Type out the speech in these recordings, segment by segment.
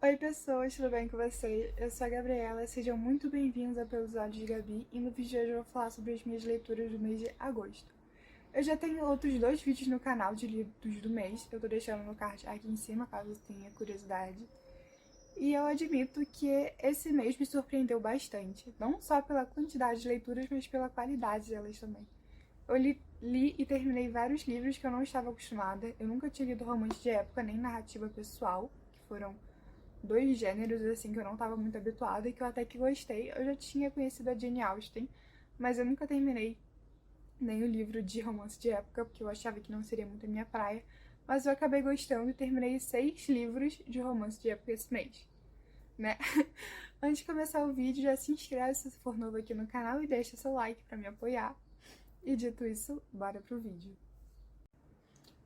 Oi pessoas, tudo bem com vocês? Eu sou a Gabriela, sejam muito bem-vindos ao Pelos Olhos de Gabi e no vídeo de hoje eu vou falar sobre as minhas leituras do mês de agosto. Eu já tenho outros dois vídeos no canal de livros do mês, eu tô deixando no card aqui em cima, caso tenha curiosidade. E eu admito que esse mês me surpreendeu bastante, não só pela quantidade de leituras, mas pela qualidade delas também. Eu li e terminei vários livros que eu não estava acostumada, eu nunca tinha lido romance de época nem narrativa pessoal, que foram dois gêneros assim que eu não estava muito habituada e que eu até que gostei. Eu já tinha conhecido a Jane Austen, mas eu nunca terminei nem o livro de romance de época, porque eu achava que não seria muito a minha praia. Mas eu acabei gostando e terminei 6 livros de romance de época esse mês, né? Antes de começar o vídeo, já se inscreve se você for novo aqui no canal e deixa seu like para me apoiar. E dito isso, bora pro vídeo.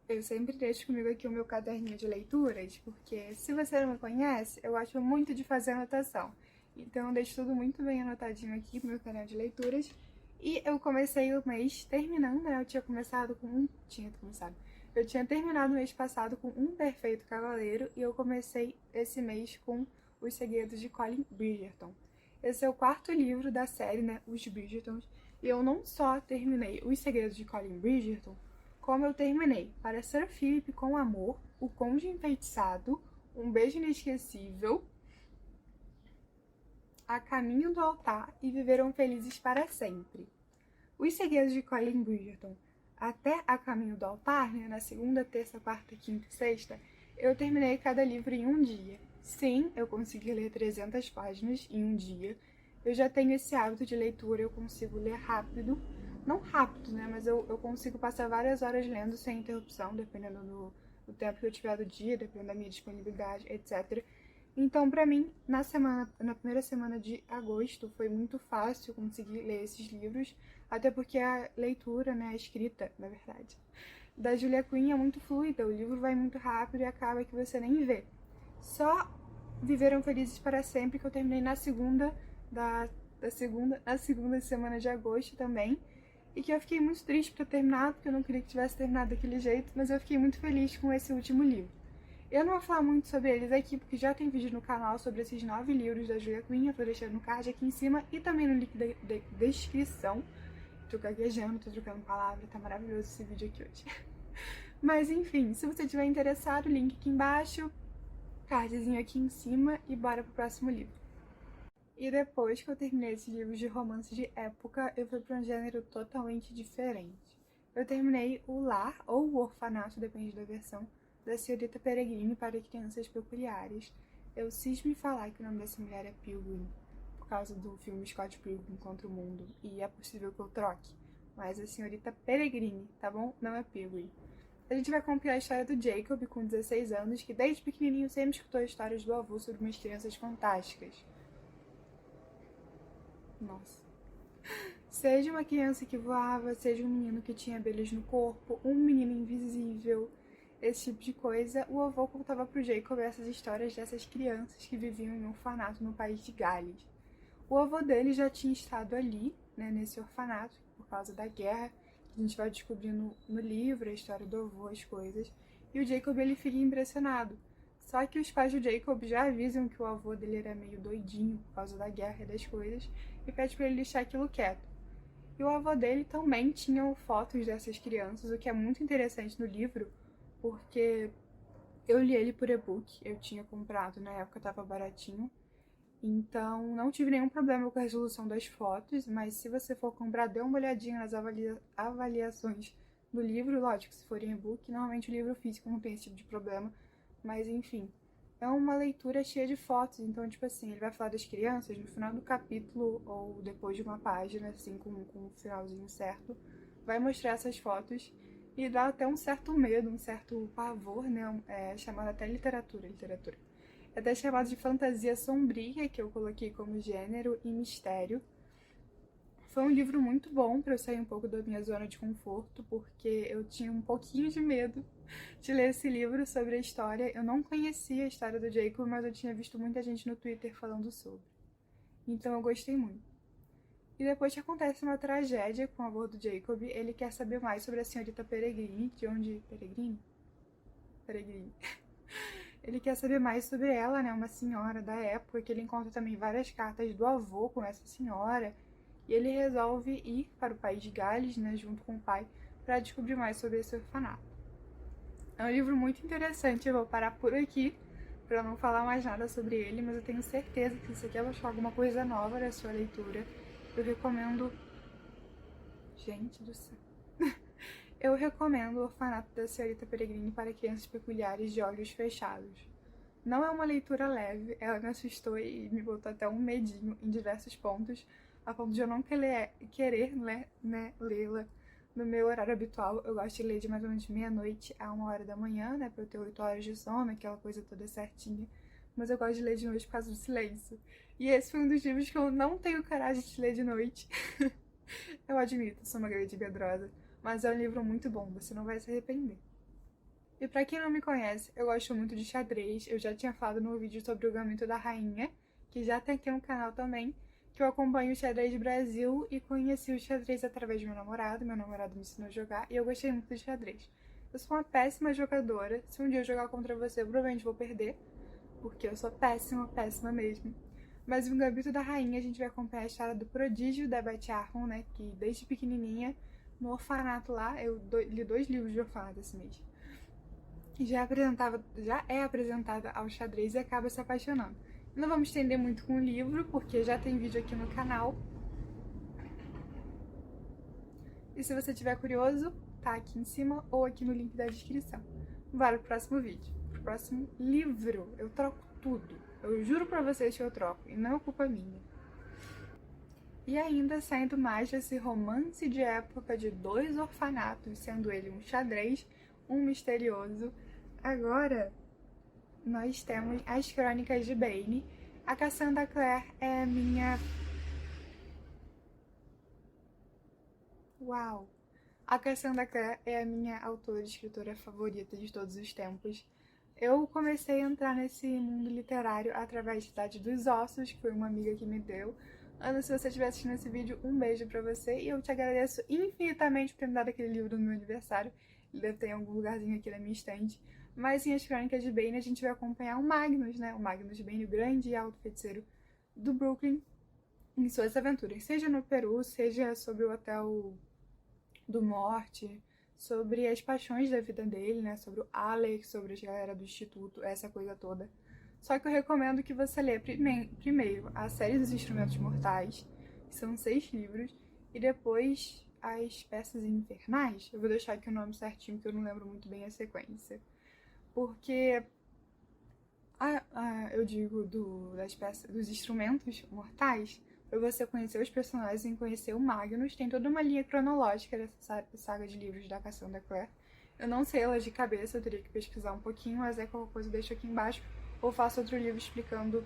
Eu sempre deixo comigo aqui o meu caderninho de leituras, porque se você não me conhece, eu gosto muito de fazer anotação. Então eu deixo tudo muito bem anotadinho aqui no meu caderno de leituras. E eu comecei o mês terminando, né? Eu tinha terminado o mês passado com Um Perfeito Cavaleiro e eu comecei esse mês com Os Segredos de Colin Bridgerton. Esse é o quarto livro da série, né? Os Bridgertons. E eu não só terminei Os Segredos de Colin Bridgerton, como eu terminei Para Sir Philip com Amor, O Conde Enfeitiçado, Um Beijo Inesquecível, A Caminho do Altar e Viveram Felizes para Sempre. Os Segredos de Colin Bridgerton até A Caminho do Altar, né, na segunda, terça, quarta, quinta e sexta, eu terminei cada livro em um dia. Sim, eu consegui ler 300 páginas em um dia. Eu já tenho esse hábito de leitura, eu consigo ler rápido. Não rápido, né, mas eu consigo passar várias horas lendo sem interrupção, dependendo do tempo que eu tiver do dia, dependendo da minha disponibilidade, etc. Então, pra mim, na primeira semana de agosto, foi muito fácil conseguir ler esses livros, até porque a leitura, né, a escrita, na verdade, da Julia Quinn é muito fluida, o livro vai muito rápido e acaba que você nem vê. Só Viveram Felizes para Sempre, que eu terminei na segunda semana de agosto também, e que eu fiquei muito triste por ter terminado, porque eu não queria que tivesse terminado daquele jeito, mas eu fiquei muito feliz com esse último livro. Eu não vou falar muito sobre eles aqui, porque já tem vídeo no canal sobre esses 9 livros da Julia Quinn, eu tô deixando no card aqui em cima e também no link da descrição. Tô gaguejando, tô trocando palavra, tá maravilhoso esse vídeo aqui hoje. Mas enfim, se você tiver interessado, link aqui embaixo, cardzinho aqui em cima e bora pro próximo livro. E depois que eu terminei esses livros de romance de época, eu fui para um gênero totalmente diferente. Eu terminei O Lar, ou O Orfanato, depende da versão, da Senhorita Peregrine para Crianças Peculiares. Eu cismo em falar que o nome dessa mulher é Pilgrim, por causa do filme Scott Pilgrim contra o Mundo, e é possível que eu troque. Mas a Senhorita Peregrine, tá bom? Não é Pilgrim. A gente vai acompanhar a história do Jacob, com 16 anos, que desde pequenininho sempre escutou histórias do avô sobre umas crianças fantásticas. Nossa. Seja uma criança que voava, seja um menino que tinha abelhas no corpo, um menino invisível, esse tipo de coisa, o avô contava pro Jacob essas histórias dessas crianças que viviam em um orfanato no país de Gales. O avô dele já tinha estado ali, né, nesse orfanato, por causa da guerra, que a gente vai descobrindo no livro, a história do avô, as coisas, e o Jacob ele fica impressionado. Só que os pais do Jacob já avisam que o avô dele era meio doidinho por causa da guerra e das coisas, e pede para ele deixar aquilo quieto. E o avô dele também tinha fotos dessas crianças, o que é muito interessante no livro, porque eu li ele por e-book, eu tinha comprado, na época estava baratinho, então não tive nenhum problema com a resolução das fotos, mas se você for comprar, dê uma olhadinha nas avaliações do livro, lógico, se for em e-book, normalmente o livro físico não tem esse tipo de problema, mas enfim. É uma leitura cheia de fotos, então, tipo assim, ele vai falar das crianças no final do capítulo ou depois de uma página, assim, com um finalzinho certo, vai mostrar essas fotos e dá até um certo medo, um certo pavor, né? É chamado até literatura. É até chamado de fantasia sombria, que eu coloquei como gênero, e mistério. Foi um livro muito bom para eu sair um pouco da minha zona de conforto, porque eu tinha um pouquinho de medo de ler esse livro sobre a história. Eu não conhecia a história do Jacob, mas eu tinha visto muita gente no Twitter falando sobre. Então eu gostei muito. E depois que acontece uma tragédia com o avô do Jacob, ele quer saber mais sobre a senhorita Peregrine, de onde... Peregrine? Peregrine. Ele quer saber mais sobre ela, né, uma senhora da época, que ele encontra também várias cartas do avô com essa senhora, e ele resolve ir para o país de Gales, né, junto com o pai, para descobrir mais sobre esse orfanato. É um livro muito interessante, eu vou parar por aqui, para não falar mais nada sobre ele, mas eu tenho certeza que se você quer buscar alguma coisa nova da sua leitura, eu recomendo... Gente do céu... Eu recomendo O Orfanato da Senhorita Peregrine para Crianças Peculiares de Olhos Fechados. Não é uma leitura leve, ela me assustou e me botou até um medinho em diversos pontos, a ponto de eu não querer lê-la no meu horário habitual. Eu gosto de ler de mais ou menos meia-noite a 1h da manhã, né, pra eu ter 8 horas de sono, aquela coisa toda certinha. Mas eu gosto de ler de noite por causa do silêncio. E esse foi um dos livros que eu não tenho coragem de ler de noite. Eu admito, sou uma grande medrosa, mas é um livro muito bom, você não vai se arrepender. E pra quem não me conhece, eu gosto muito de xadrez, eu já tinha falado no vídeo sobre o Gambito da Rainha, que já tem aqui no canal também, que eu acompanho o xadrez Brasil e conheci o xadrez através do meu namorado me ensinou a jogar e eu gostei muito de xadrez. Eu sou uma péssima jogadora, se um dia eu jogar contra você, eu provavelmente vou perder, porque eu sou péssima, péssima mesmo. Mas no Gambito da Rainha a gente vai acompanhar a história do prodígio da Bete Armon, né, que desde pequenininha, no orfanato lá, eu li 2 livros de orfanato esse mês, já é apresentada ao xadrez e acaba se apaixonando. Não vamos estender muito com o livro, porque já tem vídeo aqui no canal. E se você estiver curioso, tá aqui em cima ou aqui no link da descrição. Bora pro próximo vídeo, pro próximo livro. Eu troco tudo. Eu juro pra vocês que eu troco, e não é culpa minha. E ainda saindo mais desse romance de época de 2 orfanatos, sendo ele um xadrez, um misterioso. Agora, nós temos As Crônicas de Bane. A Cassandra Clare é a minha... Uau! A Cassandra Clare é a minha autora e escritora favorita de todos os tempos. Eu comecei a entrar nesse mundo literário através de Cidade dos Ossos, que foi uma amiga que me deu. Ana, se você estiver assistindo esse vídeo, um beijo pra você e eu te agradeço infinitamente por ter me dado aquele livro no meu aniversário. Ele deve ter em algum lugarzinho aqui na minha estante. Mas em As Crônicas de Bane a gente vai acompanhar o Magnus, né? O Magnus Bane, o grande e alto feiticeiro do Brooklyn, em suas aventuras. Seja no Peru, seja sobre o Hotel do Morte, sobre as paixões da vida dele, né? Sobre o Alex, sobre a galera do instituto, essa coisa toda. Só que eu recomendo que você lê primeiro a série dos Instrumentos Mortais, que são 6 livros, e depois as Peças Infernais. Eu vou deixar aqui o nome certinho, porque eu não lembro muito bem a sequência. Porque, eu digo dos Instrumentos Mortais, para você conhecer os personagens e conhecer o Magnus, tem toda uma linha cronológica dessa saga de livros da Cassandra Clare. Eu não sei elas de cabeça, eu teria que pesquisar um pouquinho, mas qualquer coisa eu deixo aqui embaixo, ou faço outro livro explicando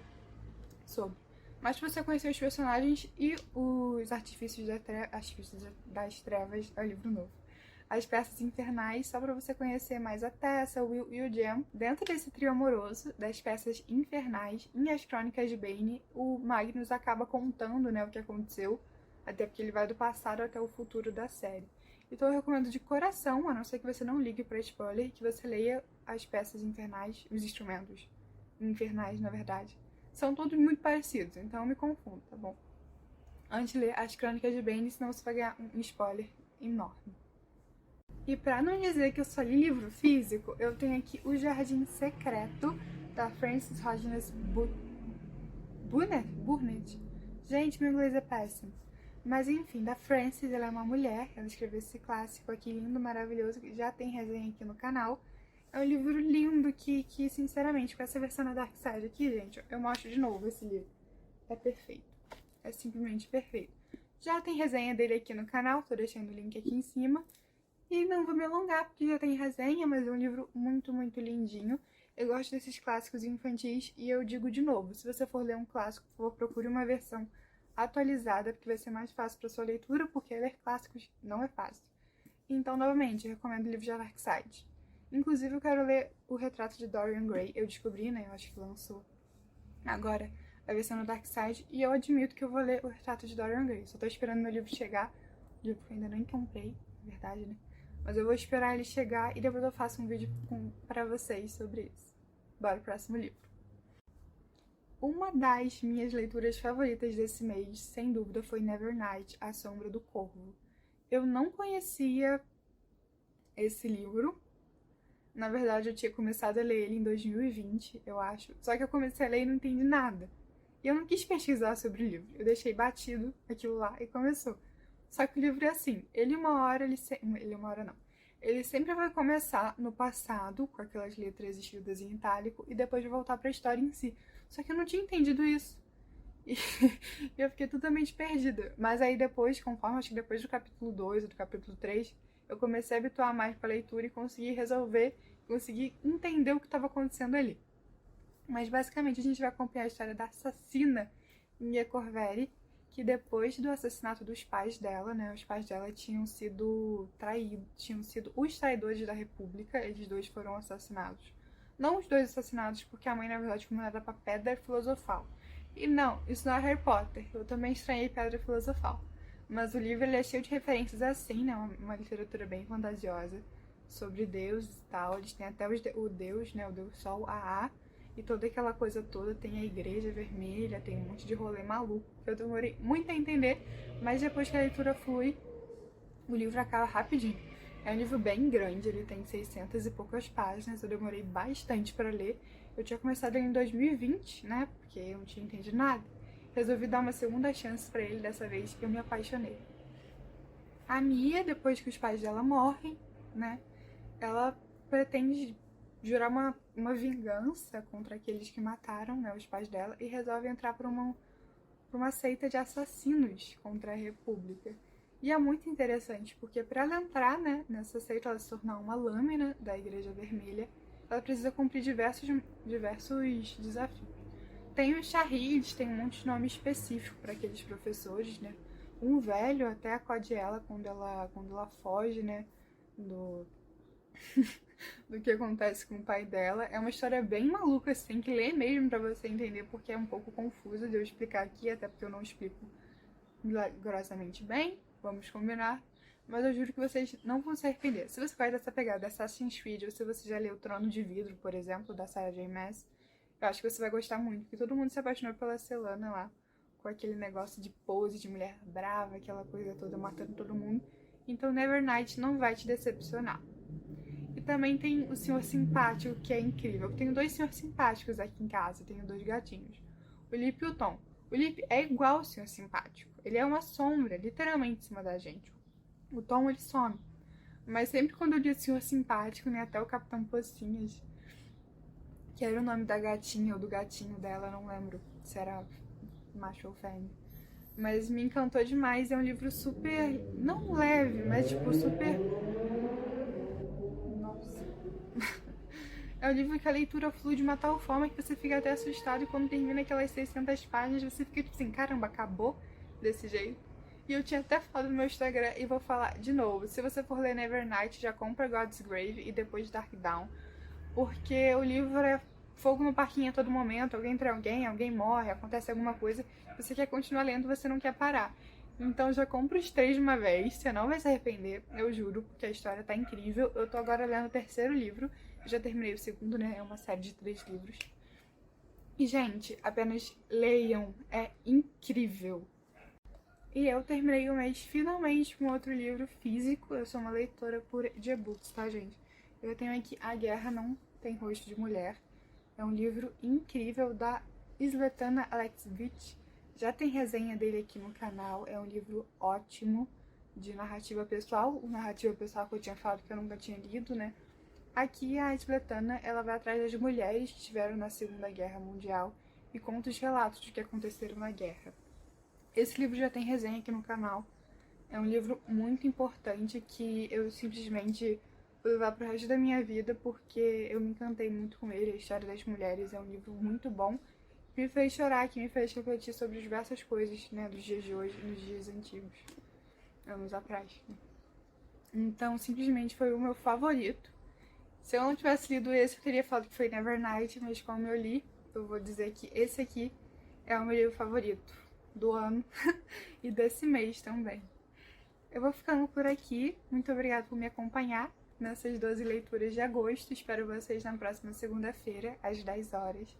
sobre. Mas pra você conhecer os personagens e os Artifícios das Trevas, é o livro novo. As Peças Infernais, só pra você conhecer mais a Tessa, o Will e o Jem. Dentro desse trio amoroso das Peças Infernais, em As Crônicas de Bane, o Magnus acaba contando, né, o que aconteceu, até porque ele vai do passado até o futuro da série. Então eu recomendo de coração, a não ser que você não ligue pra spoiler, que você leia As Peças Infernais, os Instrumentos Infernais, na verdade. São todos muito parecidos, então eu me confundo, tá bom? Antes de ler As Crônicas de Bane, senão você vai ganhar um spoiler enorme. E pra não dizer que eu só li livro físico, eu tenho aqui O Jardim Secreto, da Frances Hodgins Burnett. Gente, meu inglês é péssimo. Mas enfim, da Frances, ela é uma mulher, ela escreveu esse clássico aqui lindo, maravilhoso, que já tem resenha aqui no canal. É um livro lindo que sinceramente, com essa versão da Dark Side aqui, gente, eu mostro de novo esse livro. É perfeito. É simplesmente perfeito. Já tem resenha dele aqui no canal, tô deixando o link aqui em cima. E não vou me alongar, porque já tem resenha, mas é um livro muito, muito lindinho. Eu gosto desses clássicos infantis e eu digo de novo, se você for ler um clássico, por favor, procure uma versão atualizada, porque vai ser mais fácil para sua leitura, porque ler clássicos não é fácil. Então, novamente, eu recomendo o livro de Dark Side. Inclusive, eu quero ler O Retrato de Dorian Gray. Eu descobri, né, eu acho que lançou agora a versão no Dark Side, e eu admito que eu vou ler O Retrato de Dorian Gray. Só tô esperando meu livro chegar, o livro que eu ainda nem comprei, na verdade, né? Mas eu vou esperar ele chegar e depois eu faço um vídeo pra vocês sobre isso. Bora pro próximo livro. Uma das minhas leituras favoritas desse mês, sem dúvida, foi Nevernight, A Sombra do Corvo. Eu não conhecia esse livro. Na verdade, eu tinha começado a ler ele em 2020, eu acho. Só que eu comecei a ler e não entendi nada. E eu não quis pesquisar sobre o livro. Eu deixei batido aquilo lá e começou. Só que o livro é assim, ele uma hora não. Ele sempre vai começar no passado, com aquelas letras escritas em itálico, e depois vai voltar para a história em si. Só que eu não tinha entendido isso. E eu fiquei totalmente perdida. Mas aí depois, conforme acho que depois do capítulo 2 ou do capítulo 3, eu comecei a habituar mais para a leitura e consegui resolver, consegui entender o que estava acontecendo ali. Mas basicamente a gente vai acompanhar a história da assassina Mia Corveri, que depois do assassinato dos pais dela, né, os pais dela tinham sido traídos, tinham sido os traidores da República, eles dois foram assassinados. Não os dois assassinados, porque a mãe na verdade foi mandada para Pedra Filosofal. E não, isso não é Harry Potter, eu também estranhei Pedra Filosofal. Mas o livro ele é cheio de referências assim, né, uma literatura bem fantasiosa sobre Deus e tal. Eles têm até o Deus, né, o Deus Sol, Aa, e toda aquela coisa toda, tem a igreja vermelha, tem um monte de rolê maluco, que eu demorei muito a entender, mas depois que a leitura flui, o livro acaba rapidinho. É um livro bem grande, ele tem 600 e poucas páginas, eu demorei bastante para ler. Eu tinha começado ele em 2020, né, porque eu não tinha entendido nada. Resolvi dar uma segunda chance para ele, dessa vez que eu me apaixonei. A Mia, depois que os pais dela morrem, né, ela pretende jurar uma vingança contra aqueles que mataram, né, os pais dela, e resolve entrar para uma seita de assassinos contra a República. E é muito interessante, porque para ela entrar, né, nessa seita, ela se tornar uma lâmina da Igreja Vermelha, ela precisa cumprir diversos desafios. Tem os Shahids, tem um monte de nome específico para aqueles professores, né? Um velho até acode ela quando ela foge, né, do do que acontece com o pai dela. É uma história bem maluca, você tem que ler mesmo pra você entender, porque é um pouco confuso de eu explicar aqui, até porque eu não explico milagrosamente bem, vamos combinar. Mas eu juro que vocês não vão se arrepender. Se você gosta dessa pegada Assassin's Creed, ou se você já leu Trono de Vidro, por exemplo, da Sarah J. Maas, eu acho que você vai gostar muito, porque todo mundo se apaixonou pela Celaena lá, com aquele negócio de pose, de mulher brava, aquela coisa toda, matando todo mundo. Então Nevernight não vai te decepcionar. E também tem o Senhor Simpático, que é incrível. Eu tenho dois senhores simpáticos aqui em casa, eu tenho dois gatinhos. O Lip e o Tom. O Lip é igual ao Senhor Simpático. Ele é uma sombra, literalmente, em cima da gente. O Tom, ele some. Mas sempre quando eu li o Senhor Simpático, né, até o Capitão Pocinhas, que era o nome da gatinha ou do gatinho dela, não lembro se era macho ou fêmea. Mas me encantou demais, é um livro super, não leve, mas tipo super... É um livro que a leitura flui de uma tal forma que você fica até assustado, e quando termina aquelas 600 páginas você fica tipo assim, caramba, acabou desse jeito? E eu tinha até falado no meu Instagram e vou falar de novo, se você for ler Nevernight, já compra God's Grave e depois Dark Dawn, porque o livro é fogo no parquinho a todo momento, alguém trai alguém morre, acontece alguma coisa, você quer continuar lendo, você não quer parar. Então já compra os 3 de uma vez, você não vai se arrepender, eu juro, porque a história tá incrível. Eu tô agora lendo o terceiro livro, já terminei o segundo, né? É uma série de 3 livros. E, gente, apenas leiam, é incrível. E eu terminei o mês finalmente com outro livro físico. Eu sou uma leitora por e-books, tá, gente? Eu tenho aqui A Guerra Não Tem Rosto de Mulher. É um livro incrível da Svetlana Alexievich. Já tem resenha dele aqui no canal. É um livro ótimo de narrativa pessoal. O narrativa pessoal que eu tinha falado que eu nunca tinha lido, né? Aqui a Svetlana, ela vai atrás das mulheres que estiveram na Segunda Guerra Mundial e conta os relatos de que aconteceram na guerra. Esse livro já tem resenha aqui no canal. É um livro muito importante que eu simplesmente vou levar pro resto da minha vida, porque eu me encantei muito com ele. A História das Mulheres é um livro muito bom, que me fez chorar, que me fez refletir sobre diversas coisas, né, dos dias de hoje e nos dias antigos, anos atrás. Então, simplesmente foi o meu favorito. Se eu não tivesse lido esse, eu teria falado que foi Nevernight, mas como eu li, eu vou dizer que esse aqui é o meu livro favorito do ano e desse mês também. Eu vou ficando por aqui. Muito obrigada por me acompanhar nessas 12 leituras de agosto. Espero vocês na próxima segunda-feira, às 10 horas.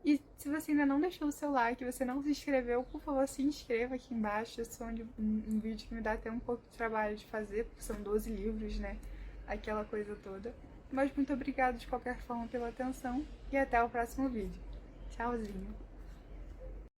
E se você ainda não deixou o seu like, você não se inscreveu, por favor, se inscreva aqui embaixo. Esse é um vídeo que me dá até um pouco de trabalho de fazer, porque são 12 livros, né? Aquela coisa toda. Mas muito obrigada de qualquer forma pela atenção e até o próximo vídeo. Tchauzinho!